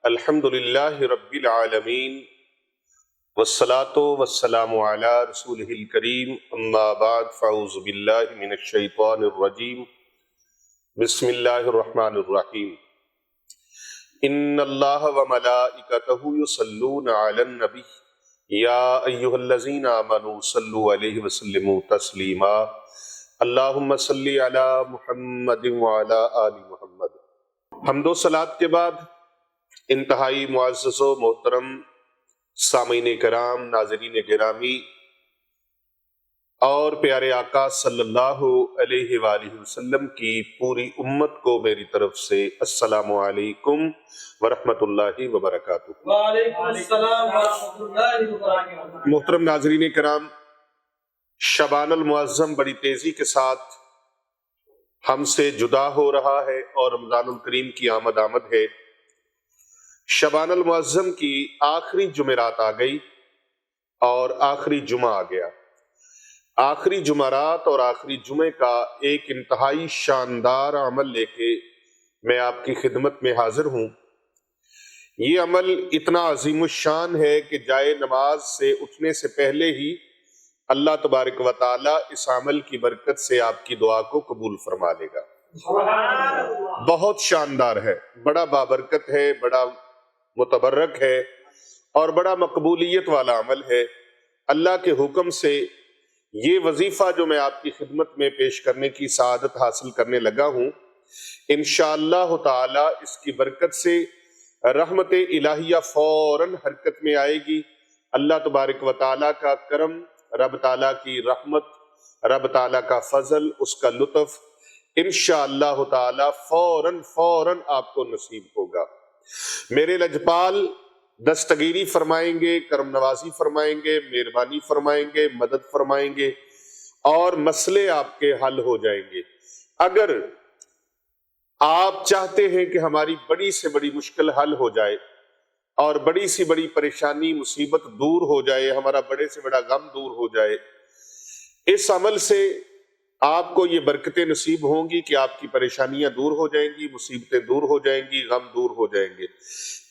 الحمدللہ رب العالمین والصلاة والسلام علی رسولہ الکریم اما بعد فاعوذ باللہ من الشیطان الرجیم بسم اللہ الرحمن الرحیم ان اللہ وملائکتہ یصلون علی النبی یا ایہا الذین آمنوا صلوا علیہ وسلموا تسلیما اللہم صلی علی محمد وعلی آل محمد۔ حمد و صلوات کے بعد انتہائی معزز و محترم سامعین کرام، ناظرین گرامی اور پیارے آقا صلی اللہ علیہ وآلہ وسلم کی پوری امت کو میری طرف سے السلام علیکم ورحمۃ اللہ وبرکاتہ۔ وعلیکم السلام ورحمۃ اللہ وبرکاتہ۔ محترم ناظرین کرام، شعبان المعظم بڑی تیزی کے ساتھ ہم سے جدا ہو رہا ہے اور رمضان الکریم کی آمد ہے۔ شعبان المعظم کی آخری جمعرات آ گئی اور آخری جمعہ آ گیا۔ آخری جمعرات اور آخری جمعے کا ایک انتہائی شاندار عمل لے کے میں آپ کی خدمت میں حاضر ہوں۔ یہ عمل اتنا عظیم الشان ہے کہ جائے نماز سے اٹھنے سے پہلے ہی اللہ تبارک و تعالی اس عمل کی برکت سے آپ کی دعا کو قبول فرما لے گا۔ بہت شاندار ہے، بڑا بابرکت ہے، بڑا متبرک ہے اور بڑا مقبولیت والا عمل ہے۔ اللہ کے حکم سے یہ وظیفہ جو میں آپ کی خدمت میں پیش کرنے کی سعادت حاصل کرنے لگا ہوں، انشاءاللہ تعالی اس کی برکت سے رحمت الہیہ فوراً حرکت میں آئے گی۔ اللہ تبارک و تعالی کا کرم، رب تعالی کی رحمت، رب تعالی کا فضل، اس کا لطف انشاءاللہ تعالی فوراً آپ کو نصیب ہوگا۔ میرے لجپال دستگیری فرمائیں گے، کرم نوازی فرمائیں گے، مہربانی فرمائیں گے، مدد فرمائیں گے اور مسئلے آپ کے حل ہو جائیں گے۔ اگر آپ چاہتے ہیں کہ ہماری بڑی سے بڑی مشکل حل ہو جائے اور بڑی سی بڑی پریشانی مصیبت دور ہو جائے، ہمارا بڑے سے بڑا غم دور ہو جائے، اس عمل سے آپ کو یہ برکتیں نصیب ہوں گی کہ آپ کی پریشانیاں دور ہو جائیں گی، مصیبتیں دور ہو جائیں گی، غم دور ہو جائیں گے۔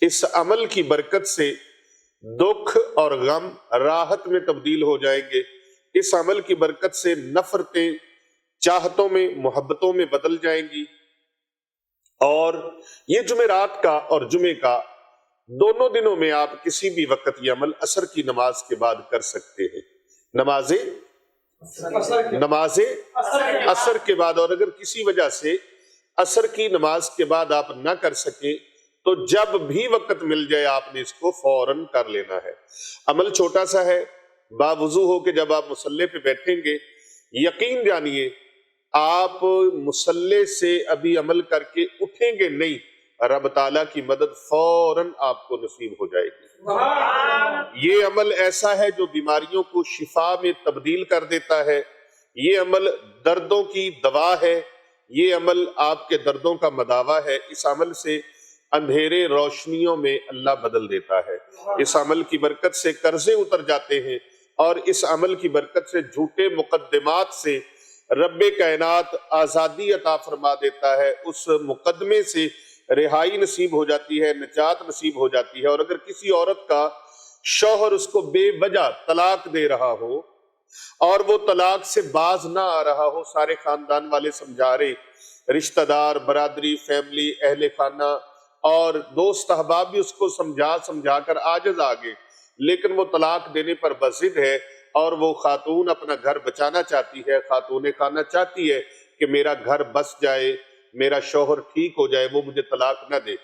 اس عمل کی برکت سے دکھ اور غم راحت میں تبدیل ہو جائیں گے۔ اس عمل کی برکت سے نفرتیں چاہتوں میں، محبتوں میں بدل جائیں گی۔ اور یہ جمعرات کا اور جمعے کا دونوں دنوں میں آپ کسی بھی وقت یہ عمل عصر کی نماز کے بعد کر سکتے ہیں۔ نماز عصر کے بعد، اور اگر کسی وجہ سے عصر کی نماز کے بعد آپ نہ کر سکیں تو جب بھی وقت مل جائے آپ نے اس کو فوراً کر لینا ہے۔ عمل چھوٹا سا ہے، باوضو ہو کہ جب آپ مصلی پہ بیٹھیں گے، یقین جانیے آپ مصلی سے ابھی عمل کر کے اٹھیں گے نہیں، رب تعالیٰ کی مدد فوراً آپ کو نصیب ہو جائے گی۔ یہ عمل ایسا ہے جو بیماریوں کو شفا میں تبدیل کر دیتا ہے۔ یہ عمل دردوں کی دوا ہے، یہ عمل آپ کے دردوں کا مداوا ہے۔ اس عمل سے اندھیرے روشنیوں میں اللہ بدل دیتا ہے۔ اس عمل کی برکت سے قرضے اتر جاتے ہیں اور اس عمل کی برکت سے جھوٹے مقدمات سے رب کائنات آزادی عطا فرما دیتا ہے۔ اس مقدمے سے رہائی نصیب ہو جاتی ہے، نجات نصیب ہو جاتی ہے۔ اور اگر کسی عورت کا شوہر اس کو بے وجہ طلاق دے رہا ہو اور وہ طلاق سے باز نہ آ رہا ہو، سارے خاندان والے سمجھا رہے، رشتہ دار، برادری، فیملی، اہل خانہ اور دوست احباب بھی اس کو سمجھا کر عاجز آ گئے، لیکن وہ طلاق دینے پر بضد ہے اور وہ خاتون اپنا گھر بچانا چاہتی ہے، خاتون خانہ چاہتی ہے کہ میرا گھر بس جائے، میرا شوہر ٹھیک ہو جائے، وہ مجھے طلاق نہ دے۔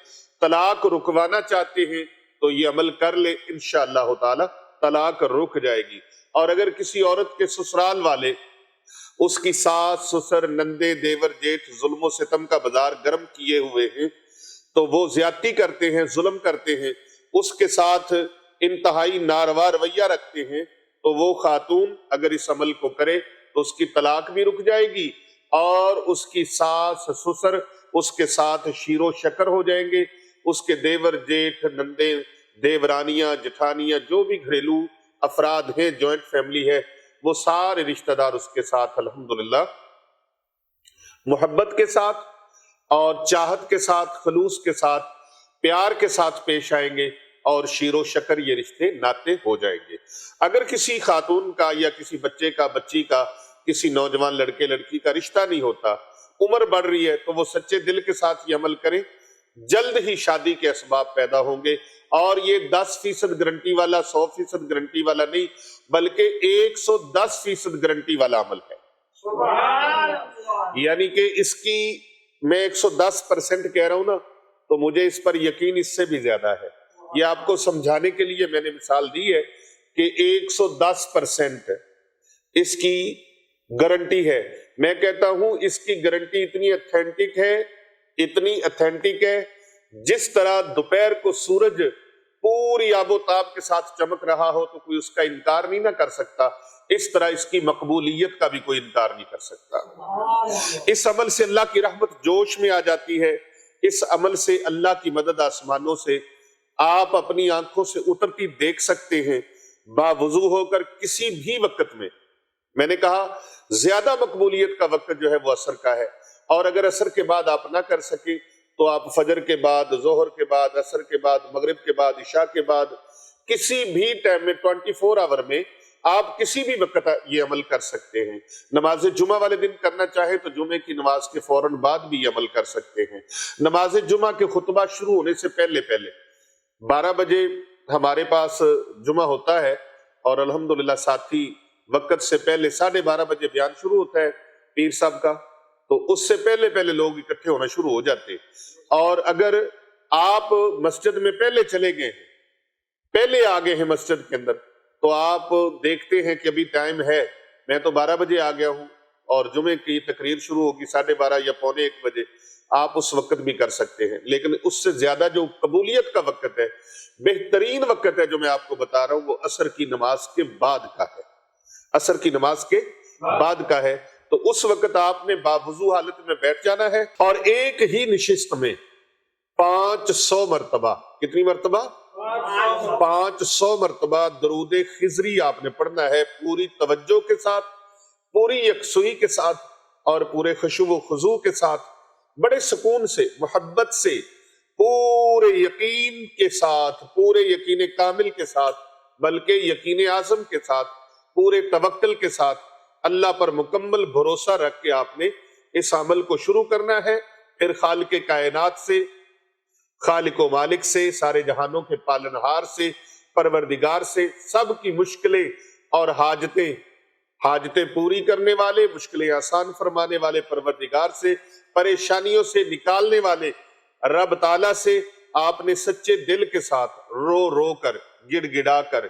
طلاق رکوانا چاہتے ہیں تو یہ عمل کر لے، انشاءاللہ تعالی طلاق رک جائے گی۔ اور اگر کسی عورت کے سسرال والے اس کی ساس، سسر، نندے، دیور، جیٹھ ظلم و ستم کا بازار گرم کیے ہوئے ہیں تو وہ زیادتی کرتے ہیں، ظلم کرتے ہیں، اس کے ساتھ انتہائی ناروا رویہ رکھتے ہیں، تو وہ خاتون اگر اس عمل کو کرے تو اس کی طلاق بھی رک جائے گی اور اس کی ساس، سسر اس کے ساتھ شیر و شکر ہو جائیں گے۔ اس کے دیور، جیٹھ، نندے، دیورانیاں، جٹھانیاں، جو بھی گھریلو افراد ہیں، جوائنٹ فیملی ہے، وہ سارے رشتہ دار اس کے ساتھ الحمدللہ محبت کے ساتھ اور چاہت کے ساتھ، خلوص کے ساتھ پیار کے ساتھ پیش آئیں گے اور شیر و شکر یہ رشتے ناتے ہو جائیں گے۔ اگر کسی خاتون کا یا کسی بچے کا، بچی کا، کسی نوجوان لڑکے لڑکی کا رشتہ نہیں ہوتا، عمر بڑھ رہی ہے، تو وہ سچے دل کے ساتھ یہ عمل کریں، جلد ہی شادی کے اسباب پیدا ہوں گے۔ اور یہ 10% گارنٹی والا، 100% گارنٹی والا نہیں، بلکہ 110% گارنٹی والا عمل ہے۔ یعنی کہ اس کی میں 110% کہہ رہا ہوں نا، تو مجھے اس پر یقین اس سے بھی زیادہ ہے۔ یہ آپ کو سمجھانے کے لیے میں نے مثال دی ہے کہ 110% اس کی گارنٹی ہے۔ میں کہتا ہوں اس کی گارنٹی اتنی اتھینٹک ہے، جس طرح دوپہر کو سورج پوری آب و تاب کے ساتھ چمک رہا ہو تو کوئی اس کا انکار نہیں نہ کر سکتا، اس طرح اس کی مقبولیت کا بھی کوئی انکار نہیں کر سکتا۔ اس عمل سے اللہ کی رحمت جوش میں آ جاتی ہے، اس عمل سے اللہ کی مدد آسمانوں سے آپ اپنی آنکھوں سے اترتی دیکھ سکتے ہیں، باوضو ہو کر کسی بھی وقت میں۔ میں نے کہا زیادہ مقبولیت کا وقت جو ہے وہ عصر کا ہے، اور اگر عصر کے بعد آپ نہ کر سکیں تو آپ فجر کے بعد، ظہر کے بعد، عصر کے بعد، مغرب کے بعد، عشاء کے بعد، کسی بھی ٹائم میں 24 آور میں آپ کسی بھی وقت یہ عمل کر سکتے ہیں۔ نماز جمعہ والے دن کرنا چاہے تو جمعے کی نماز کے فوراً بعد بھی یہ عمل کر سکتے ہیں۔ نماز جمعہ کے خطبہ شروع ہونے سے پہلے 12 بجے ہمارے پاس جمعہ ہوتا ہے، اور الحمدللہ ساتھی وقت سے پہلے 12:30 بجے بیان شروع ہوتا ہے پیر صاحب کا، تو اس سے پہلے لوگ اکٹھے ہونا شروع ہو جاتے ہیں۔ اور اگر آپ مسجد میں پہلے چلے گئے ہیں، پہلے آ گئے ہیں مسجد کے اندر، تو آپ دیکھتے ہیں کہ ابھی ٹائم ہے، میں تو 12 بجے آ گیا ہوں اور جمعے کی تقریر شروع ہوگی 12:30 یا 12:45 بجے، آپ اس وقت بھی کر سکتے ہیں۔ لیکن اس سے زیادہ جو قبولیت کا وقت ہے، بہترین وقت ہے جو میں آپ کو بتا رہا ہوں، وہ عصر کی نماز کے بعد کا ہے۔ عصر کی نماز کے بعد کا ہے، تو اس وقت آپ نے باوضو حالت میں بیٹھ جانا ہے، اور ایک ہی نشست میں 500 مرتبہ، کتنی مرتبہ؟ 500 مرتبہ درود خضری آپ نے پڑھنا ہے، پوری توجہ کے ساتھ، پوری یکسوئی کے ساتھ، اور پورے خشوع و خضوع کے ساتھ، بڑے سکون سے، محبت سے، پورے یقین کے ساتھ، پورے یقین کامل کے ساتھ، بلکہ یقین اعظم کے ساتھ، پورے توکل کے ساتھ، اللہ پر مکمل بھروسہ رکھ کے آپ نے اس عمل کو شروع کرنا ہے۔ پھر خالق کائنات سے، خالق و مالک سے، سارے جہانوں کے پالنہار سے، پروردگار سے، سب کی مشکلیں اور حاجتیں پوری کرنے والے، مشکلیں آسان فرمانے والے پروردگار سے، پریشانیوں سے نکالنے والے رب تعالیٰ سے آپ نے سچے دل کے ساتھ، رو رو کر، گڑ گڑا کر،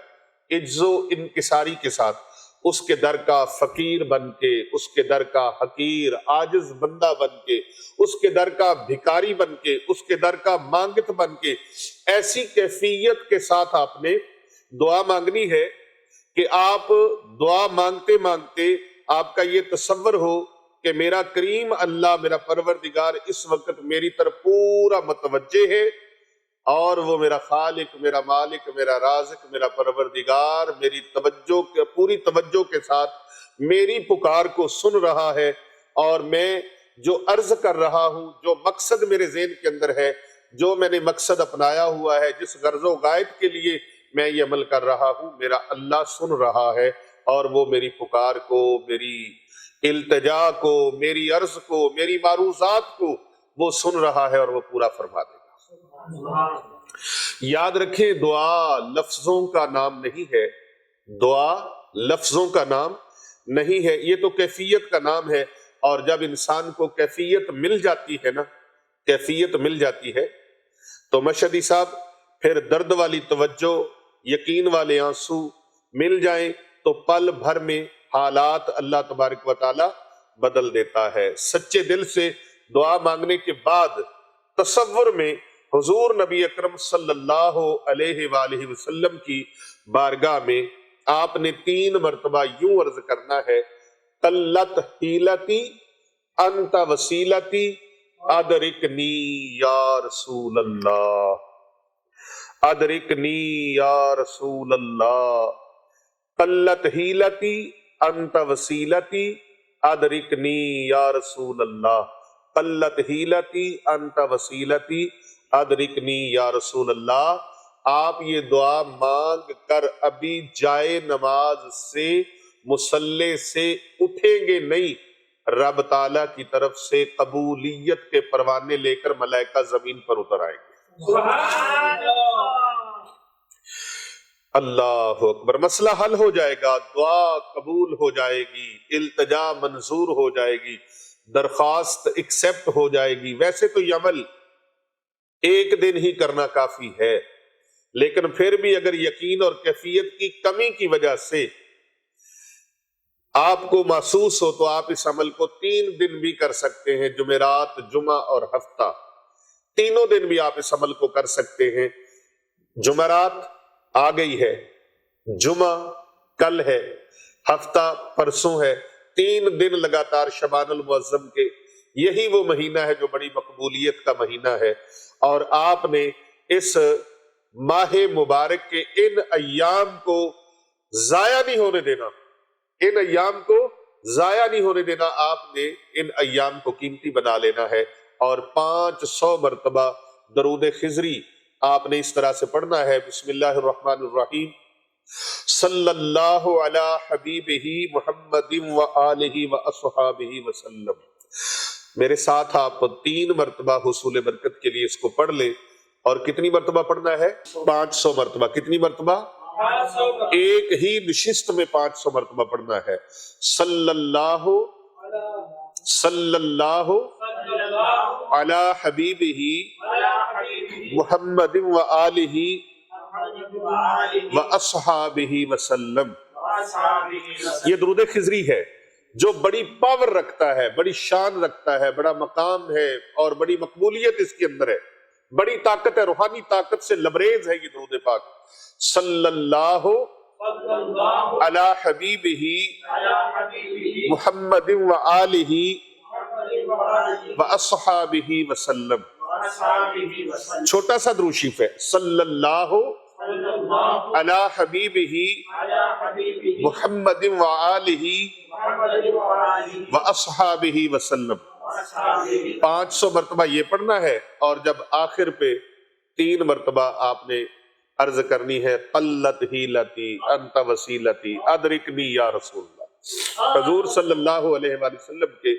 عجز و انکساری کے ساتھ اس کے در کا فقیر بن کے، اس کے در کا حقیر عاجز بندہ بن کے، اس کے در کا بھکاری بن کے، اس کے در کا مانگت بن کے، ایسی کیفیت کے ساتھ آپ نے دعا مانگنی ہے کہ آپ دعا مانگتے مانگتے آپ کا یہ تصور ہو کہ میرا کریم اللہ، میرا پروردگار اس وقت میری طرف پورا متوجہ ہے، اور وہ میرا خالق، میرا مالک، میرا رازق، میرا پروردگار میری پوری توجہ کے ساتھ میری پکار کو سن رہا ہے، اور میں جو عرض کر رہا ہوں، جو مقصد میرے ذہن کے اندر ہے، جو میں نے مقصد اپنایا ہوا ہے، جس غرض و غائب کے لیے میں یہ عمل کر رہا ہوں، میرا اللہ سن رہا ہے، اور وہ میری پکار کو، میری التجا کو، میری عرض کو، میری معروضات کو وہ سن رہا ہے، اور وہ پورا فرما دے گا۔ یاد رکھیں، دعا لفظوں کا نام نہیں ہے، دعا لفظوں کا نام نہیں ہے، یہ تو کیفیت کا نام ہے۔ اور جب انسان کو کیفیت مل جاتی ہے نا، کیفیت مل جاتی ہے، تو مشہدی صاحب پھر درد والی توجہ، یقین والے آنسو مل جائیں تو پل بھر میں حالات اللہ تبارک و تعالی بدل دیتا ہے۔ سچے دل سے دعا مانگنے کے بعد تصور میں حضور نبی اکرم صلی اللہ علیہ وآلہ وسلم کی بارگاہ میں آپ نے 3 مرتبہ یوں عرض کرنا ہے، قلت حیلتی انت وسیلتی ادرکنی یا رسول اللہ، ادرکنی یا رسول اللہ، قلت حیلتی انت وسیلتی ادرکنی یا رسول اللہ، قلت حیلتی انت وسیلتی ادرکنی یا رسول اللہ، آپ یہ دعا مانگ کر ابھی جائے نماز سے مصلی سے اٹھیں گے نہیں، رب تعالیٰ کی طرف سے قبولیت کے پروانے لے کر ملائکہ زمین پر اتر آئیں گے۔ سبحان اللہ۔ اللہ اکبر، مسئلہ حل ہو جائے گا، دعا قبول ہو جائے گی، التجا منظور ہو جائے گی، درخواست ایکسپٹ ہو جائے گی۔ ویسے تو یہ عمل ایک دن ہی کرنا کافی ہے، لیکن پھر بھی اگر یقین اور کیفیت کی کمی کی وجہ سے آپ کو محسوس ہو تو آپ اس عمل کو 3 دن بھی کر سکتے ہیں، جمعرات، جمعہ اور ہفتہ، تینوں دن بھی آپ اس عمل کو کر سکتے ہیں۔ جمعرات آ گئی ہے، جمعہ کل ہے، ہفتہ پرسوں ہے، 3 دن لگاتار شعبان المعظم کے، یہی وہ مہینہ ہے جو بڑی مقبولیت کا مہینہ ہے، اور آپ نے اس ماہ مبارک کے ان ایام کو ضائع نہیں ہونے دینا، ان ایام کو ضائع نہیں ہونے دینا، آپ نے ان ایام کو قیمتی بنا لینا ہے، اور 500 مرتبہ درود خضری آپ نے اس طرح سے پڑھنا ہے۔ بسم اللہ الرحمن الرحیم، صلی اللہ علی حبیبہ محمد و آلہ و اصحابہ وسلم۔ میرے ساتھ آپ 3 مرتبہ حصول برکت کے لیے اس کو پڑھ لیں، اور کتنی مرتبہ پڑھنا ہے؟ 500 مرتبہ۔ کتنی مرتبہ؟ ایک ہی نشست میں 500 مرتبہ پڑھنا ہے۔ صلی اللہ علی حبیبہ محمد و آلہ و اصحابہ وسلم۔ یہ درود خضری ہے جو بڑی پاور رکھتا ہے، بڑی شان رکھتا ہے، بڑا مقام ہے، اور بڑی مقبولیت اس کے اندر ہے، بڑی طاقت ہے، روحانی طاقت سے لبریز ہے یہ درود پاک۔ صلی اللہ علی حبیبہ محمد و آلہ و اصحابہ وسلم۔ چھوٹا سا درود شریف ہے، صلی اللہ علی حبیبہ محمد و آلہ و اصحابہ وسلم۔ 500 مرتبہ یہ پڑھنا ہے، اور جب آخر پہ 3 مرتبہ آپ نے عرض کرنی ہے، قلت ہیلتی انت وسیلتی ادرکنی یا رسول اللہ۔ حضور صلی اللہ علیہ وآلہ وسلم کے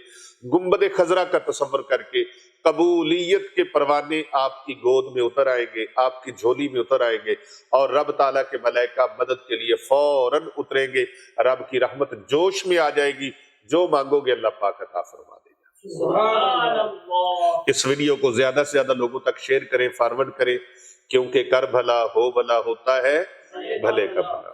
گنبد خضرا کا تصور کر کے قبولیت کے پروانے آپ کی گود میں اتر آئیں گے، آپ کی جھولی میں اتر آئیں گے، اور رب تعالیٰ کے ملائکہ مدد کے لیے فوراً اتریں گے، رب کی رحمت جوش میں آ جائے گی، جو مانگو گے اللہ پاک عطا فرما دے گا۔ سبحان اللہ۔ اس ویڈیو کو زیادہ سے زیادہ لوگوں تک شیئر کریں، فارورڈ کریں، کیونکہ کر بھلا ہو بھلا ہوتا ہے بھلے کا بھلا۔